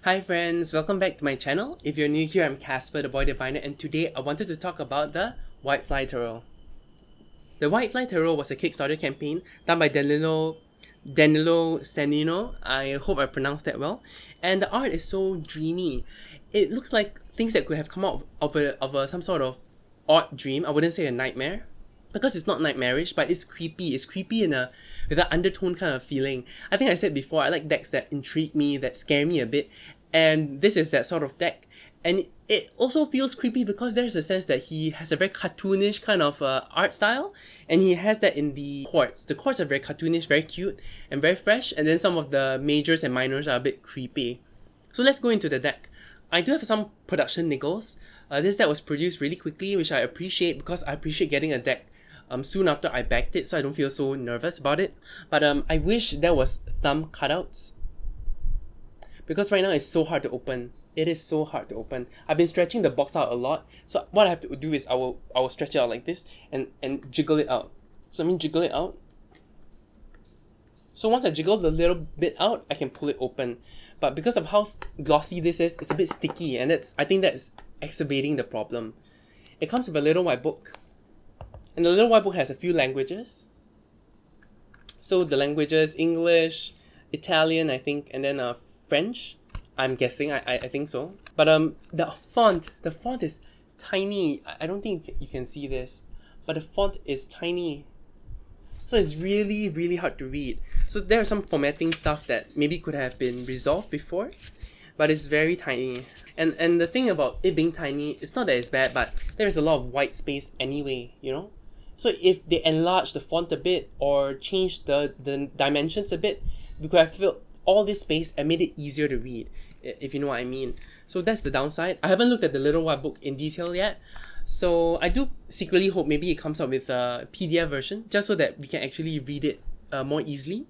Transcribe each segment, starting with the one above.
Hi friends, welcome back to my channel. If you're new here, I'm Casper, the Boy Diviner, and today I wanted to talk about the White Fly Tarot. The White Fly Tarot was a Kickstarter campaign done by Danilo Sanino. I hope I pronounced that well. And the art is so dreamy. It looks like things that could have come out of some sort of odd dream. I wouldn't say a nightmare, because it's not nightmarish, but it's creepy. It's creepy with an undertone kind of feeling. I think I said before, I like decks that intrigue me, that scare me a bit, and this is that sort of deck. And it also feels creepy because there's a sense that he has a very cartoonish kind of art style, and he has that in the quartz. The quartz are very cartoonish, very cute, and very fresh, and then some of the majors and minors are a bit creepy. So let's go into the deck. I do have some production niggles. This deck was produced really quickly, which I appreciate because I appreciate getting a deck soon after I backed it, so I don't feel so nervous about it. But I wish there was thumb cutouts, because right now it's so hard to open. It is so hard to open. I've been stretching the box out a lot, so what I have to do is I will stretch it out like this and jiggle it out. So jiggle it out. So once I jiggle the little bit out, I can pull it open. But because of how glossy this is, it's a bit sticky, and I think that's exacerbating the problem. It comes with a little white book. And the little white book has a few languages. So the languages, English, Italian, I think, and then French. I'm guessing, I think so. But the font is tiny. I don't think you can see this, but the font is tiny. So it's really, really hard to read. So there are some formatting stuff that maybe could have been resolved before, but it's very tiny. And the thing about it being tiny, it's not that it's bad, but there's a lot of white space anyway, you know? So if they enlarge the font a bit or change the dimensions a bit, we could have filled all this space and made it easier to read, if you know what I mean. So that's the downside. I haven't looked at the little white book in detail yet, so I do secretly hope maybe it comes out with a PDF version, just so that we can actually read it more easily.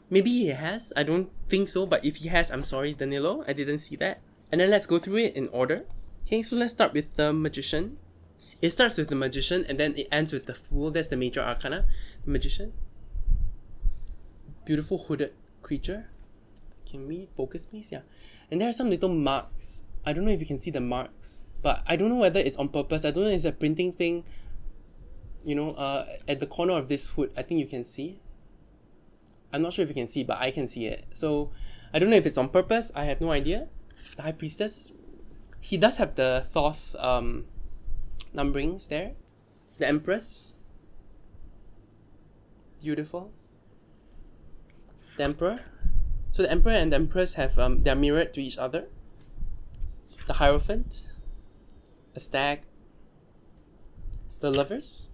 Maybe he has, I don't think so, but if he has, I'm sorry, Danilo, I didn't see that. And then let's go through it in order. Okay, so let's start with the Magician. It starts with the Magician and then it ends with the Fool. That's the major arcana. The Magician. Beautiful hooded creature. Can we focus please? Yeah. And there are some little marks. I don't know if you can see the marks, but I don't know whether it's on purpose. I don't know if it's a printing thing. You know, at the corner of this hood, I think you can see. I'm not sure if you can see, but I can see it. So I don't know if it's on purpose. I have no idea. The High Priestess. He does have the Thoth numberings there. The Empress. Beautiful. The Emperor. So the Emperor and the Empress have they're mirrored to each other. The Hierophant. A Stag. The Lovers.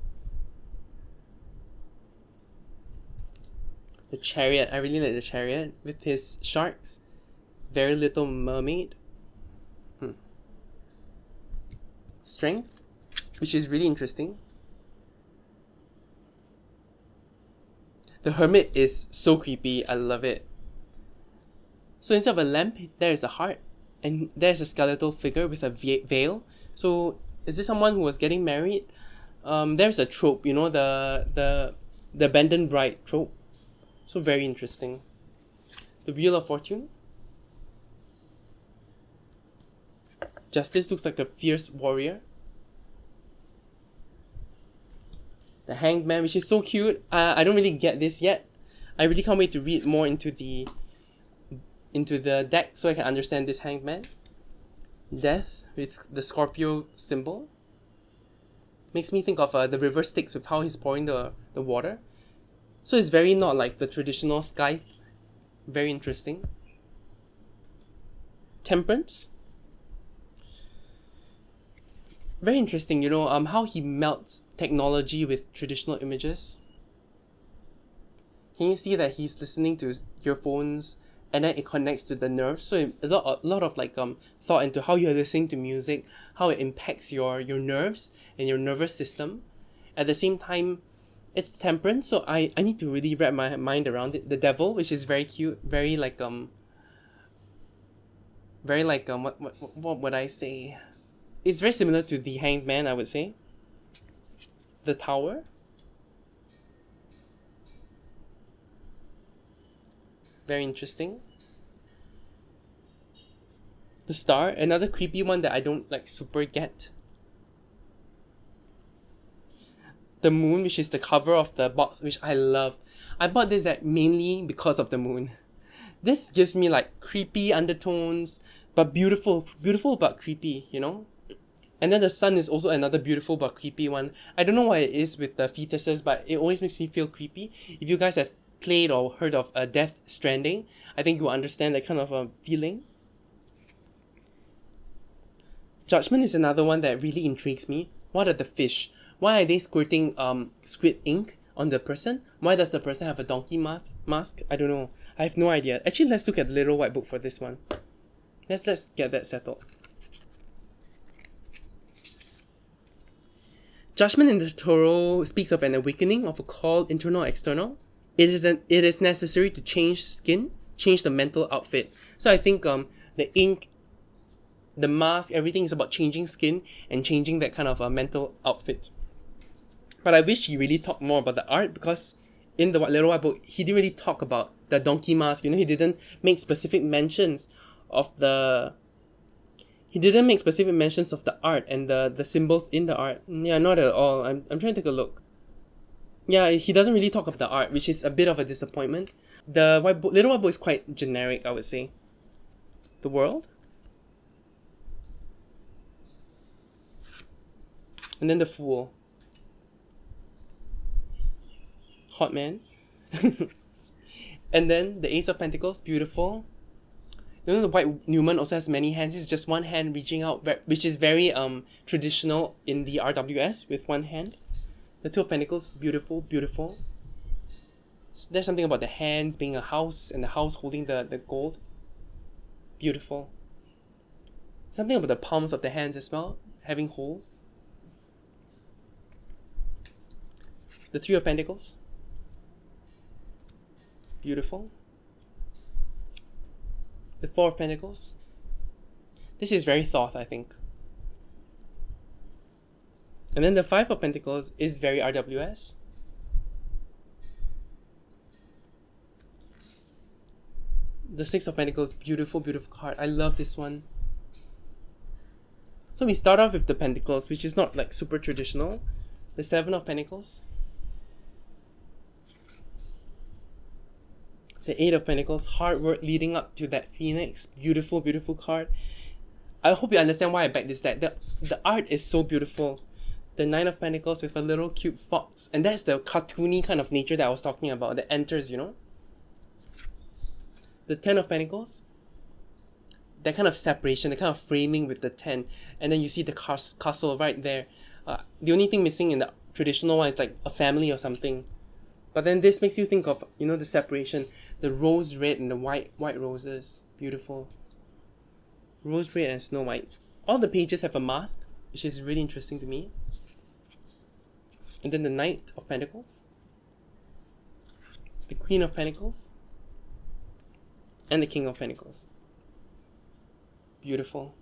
The Chariot. I really like the Chariot with his sharks. Very Little Mermaid. Strength, which is really interesting. The Hermit is so creepy. I love it. So instead of a lamp, there is a heart, and there's a skeletal figure with a veil. So is this someone who was getting married? There's a trope, you know, the abandoned bride trope. So very interesting. The Wheel of Fortune. Justice looks like a fierce warrior. The Hanged Man, which is so cute. I don't really get this yet. I really can't wait to read more into the deck so I can understand this Hanged Man. Death with the Scorpio symbol. Makes me think of the river Styx with how he's pouring the water. So it's very not like the traditional sky. Very interesting. Temperance. Very interesting, you know, how he melts technology with traditional images. Can you see that he's listening to earphones and then it connects to the nerves? So a lot of like thought into how you're listening to music, how it impacts your nerves and your nervous system. At the same time, it's temperance, so I need to really wrap my mind around it. The Devil, which is very cute, very like what would I say? It's very similar to the Hanged Man, I would say. The Tower. Very interesting. The Star, another creepy one that I don't like super get. The Moon, which is the cover of the box, which I love. I bought this mainly because of the moon. This gives me like creepy undertones, but beautiful, beautiful but creepy, you know? And then the Sun is also another beautiful but creepy one. I don't know what it is with the fetuses, but it always makes me feel creepy. If you guys have played or heard of Death Stranding, I think you will understand that kind of feeling. Judgment is another one that really intrigues me. What are the fish? Why are they squirting squid ink on the person? Why does the person have a donkey mask? I don't know. I have no idea. Actually, let's look at the little white book for this one. Let's get that settled. Judgment in the Tarot speaks of an awakening of a call, internal or external. It is necessary to change skin, change the mental outfit. So I think the ink, the mask, everything is about changing skin and changing that kind of a mental outfit. But I wish he really talked more about the art, because in the little white book, he didn't really talk about the donkey mask. You know, he didn't make specific mentions of the... He didn't make specific mentions of the art and the symbols in the art. Yeah, not at all. I'm trying to take a look. Yeah, he doesn't really talk of the art, which is a bit of a disappointment. The little white book is quite generic, I would say. The World. And then the Fool. Hot man. And then the Ace of Pentacles, beautiful. You know, the White Newman also has many hands. It's just one hand reaching out, which is very traditional in the RWS, with one hand. The Two of Pentacles, beautiful, beautiful. There's something about the hands being a house and the house holding the gold. Beautiful. Something about the palms of the hands as well, having holes. The Three of Pentacles. Beautiful. The Four of Pentacles. This is very Thoth, I think. And then the Five of Pentacles is very RWS. The Six of Pentacles, beautiful, beautiful card. I love this one. So we start off with the Pentacles, which is not like super traditional. The Seven of Pentacles. The Eight of Pentacles, hard work leading up to that Phoenix. Beautiful, beautiful card. I hope you understand why I backed this deck. The art is so beautiful. The Nine of Pentacles with a little cute fox. And that's the cartoony kind of nature that I was talking about that enters, you know. The Ten of Pentacles. That kind of separation, the kind of framing with the 10. And then you see the castle right there. The only thing missing in the traditional one is like a family or something. But then this makes you think of, you know, the separation. The rose red and the white roses. Beautiful. Rose red and snow white. All the pages have a mask, which is really interesting to me. And then the Knight of Pentacles. The Queen of Pentacles. And the King of Pentacles. Beautiful.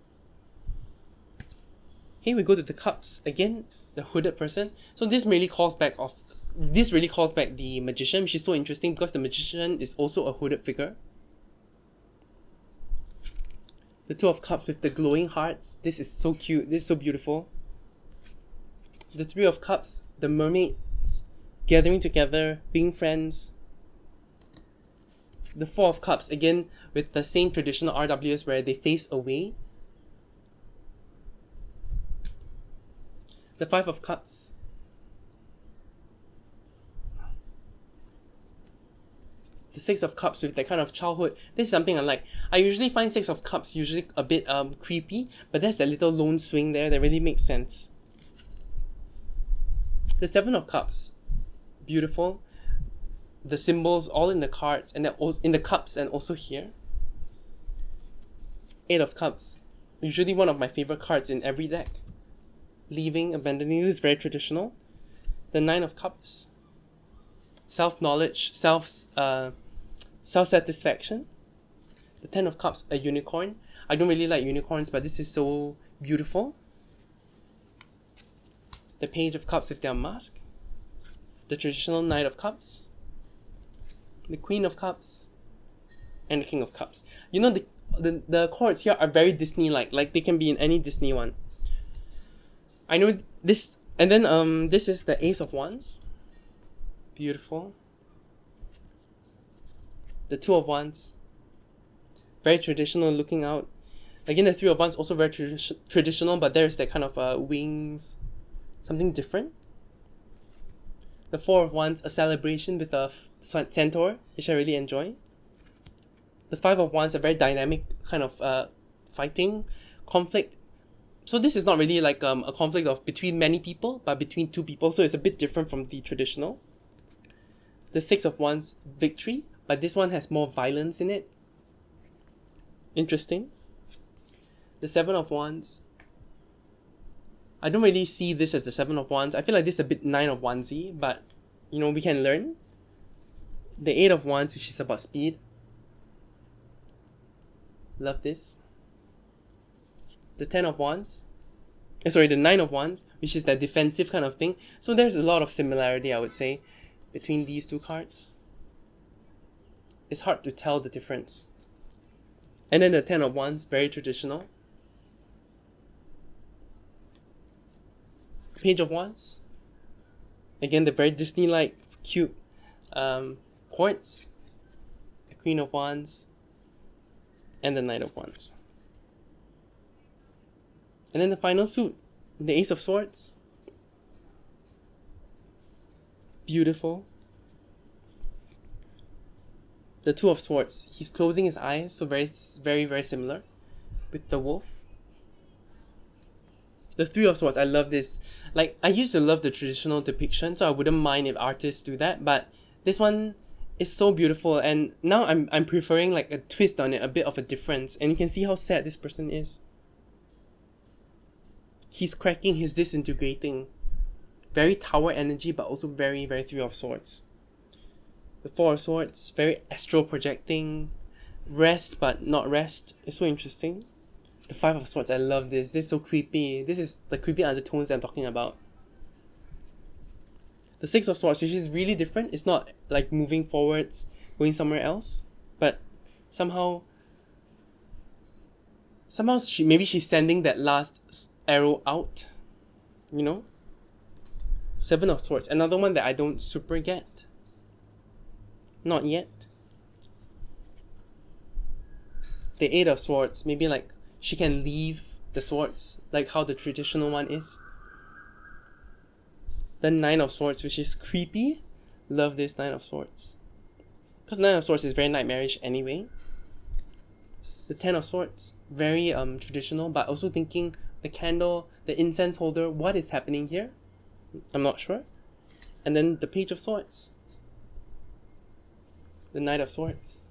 Okay, we go to the Cups. Again, the hooded person. So this really calls back the Magician, which is so interesting because the Magician is also a hooded figure. The Two of Cups with the glowing hearts. This is so cute. This is so beautiful. The Three of Cups, the mermaids gathering together, being friends. The Four of Cups, again with the same traditional RWS where they face away. The Five of Cups. The Six of Cups with that kind of childhood. This is something I like. I usually find Six of Cups usually a bit creepy, but there's that little lone swing there that really makes sense. The Seven of Cups, beautiful. The symbols all in the cards and in the cups and also here. Eight of Cups, usually one of my favorite cards in every deck. Leaving, abandoning, this is very traditional. The Nine of Cups. Self-knowledge, self-satisfaction. The Ten of Cups, a unicorn. I don't really like unicorns, but this is so beautiful. The Page of Cups with their mask. The traditional Knight of Cups. The Queen of Cups. And the King of Cups. You know, the chords here are very Disney-like. Like they can be in any Disney one. I know this, and then this is the Ace of Wands. Beautiful. The Two of Wands. Very traditional looking out. Again, the Three of Wands also very traditional, but there's that kind of wings, something different. The Four of Wands, a celebration with a centaur, which I really enjoy. The Five of Wands, a very dynamic kind of fighting, conflict. So this is not really like a conflict of between many people, but between two people. So it's a bit different from the traditional. The Six of Wands, victory, but this one has more violence in it. Interesting. The Seven of Wands. I don't really see this as the Seven of Wands. I feel like this is a bit Nine of Wandsy, but you know, we can learn. The Eight of Wands, which is about speed. Love this. The Ten of Wands. The Nine of Wands, which is that defensive kind of thing. So there's a lot of similarity, I would say, between these two cards. It's hard to tell the difference. And then the Ten of Wands, very traditional. Page of Wands. Again, the very Disney-like, cute quartz. The Queen of Wands. And the Knight of Wands. And then the final suit, the Ace of Swords. Beautiful. The Two of Swords. He's closing his eyes, so very, very, very similar with the wolf. The Three of Swords, I love this. Like, I used to love the traditional depiction, so I wouldn't mind if artists do that, but this one is so beautiful, and now I'm preferring like a twist on it, a bit of a difference, and you can see how sad this person is. He's cracking, he's disintegrating. Very Tower energy, but also very, very Three of Swords. The Four of Swords, very astral projecting. Rest, but not rest. It's so interesting. The Five of Swords, I love this. This is so creepy. This is the creepy undertones that I'm talking about. The Six of Swords, which is really different. It's not like moving forwards, going somewhere else. But somehow maybe she's sending that last arrow out. You know? Seven of Swords, another one that I don't super get. Not yet. The Eight of Swords, maybe like she can leave the swords, like how the traditional one is. The Nine of Swords, which is creepy. Love this Nine of Swords. Because Nine of Swords is very nightmarish anyway. The Ten of Swords, very traditional, but also thinking the candle, the incense holder, what is happening here? I'm not sure. And then the Page of Swords. The Knight of Swords.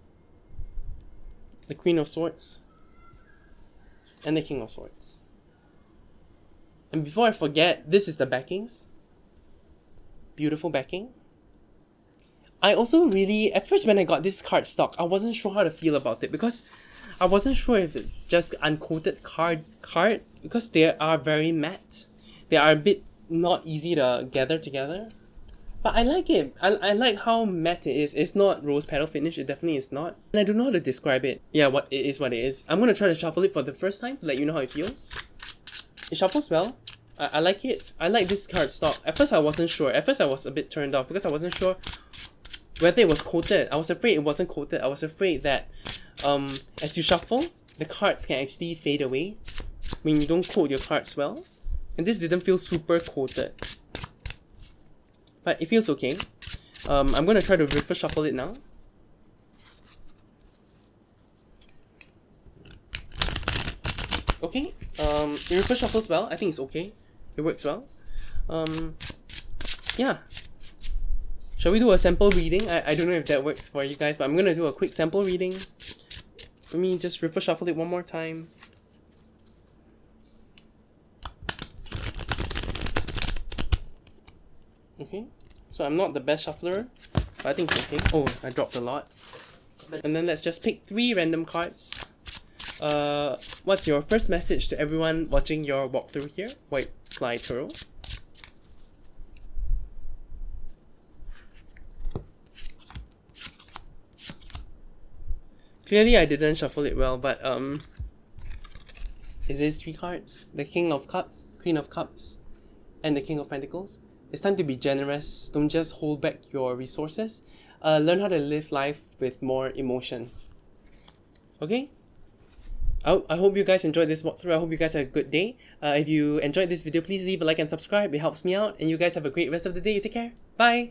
The Queen of Swords. And the King of Swords. And before I forget, this is the backings. Beautiful backing. I also really, at first when I got this card stock, I wasn't sure how to feel about it because I wasn't sure if it's just uncoated card because they are very matte. They are a bit not easy to gather together. But I like it. I like how matte it is. It's not rose petal finish. It definitely is not. And I don't know how to describe it. Yeah, what it is. I'm going to try to shuffle it for the first time to let you know how it feels. It shuffles well. I like it. I like this card stock. At first I wasn't sure. At first I was a bit turned off because I wasn't sure whether it was coated. I was afraid it wasn't coated. I was afraid that as you shuffle, the cards can actually fade away when you don't coat your cards well. And this didn't feel super coated. But it feels okay. I'm going to try to reverse shuffle it now. Okay, it reverse shuffles well. I think it's okay. It works well. Yeah. Shall we do a sample reading? I don't know if that works for you guys, but I'm going to do a quick sample reading. Let me just reverse shuffle it one more time. Okay, so I'm not the best shuffler, but I think it's okay. Oh, I dropped a lot. And then let's just pick 3 random cards. What's your first message to everyone watching your walkthrough here? White Fly Tarot. Clearly I didn't shuffle it well, but is this 3 cards? The King of Cups, Queen of Cups, and the King of Pentacles. It's time to be generous. Don't just hold back your resources. Learn how to live life with more emotion. Okay? I hope you guys enjoyed this walkthrough. I hope you guys have a good day. If you enjoyed this video, please leave a like and subscribe. It helps me out. And you guys have a great rest of the day. You take care. Bye!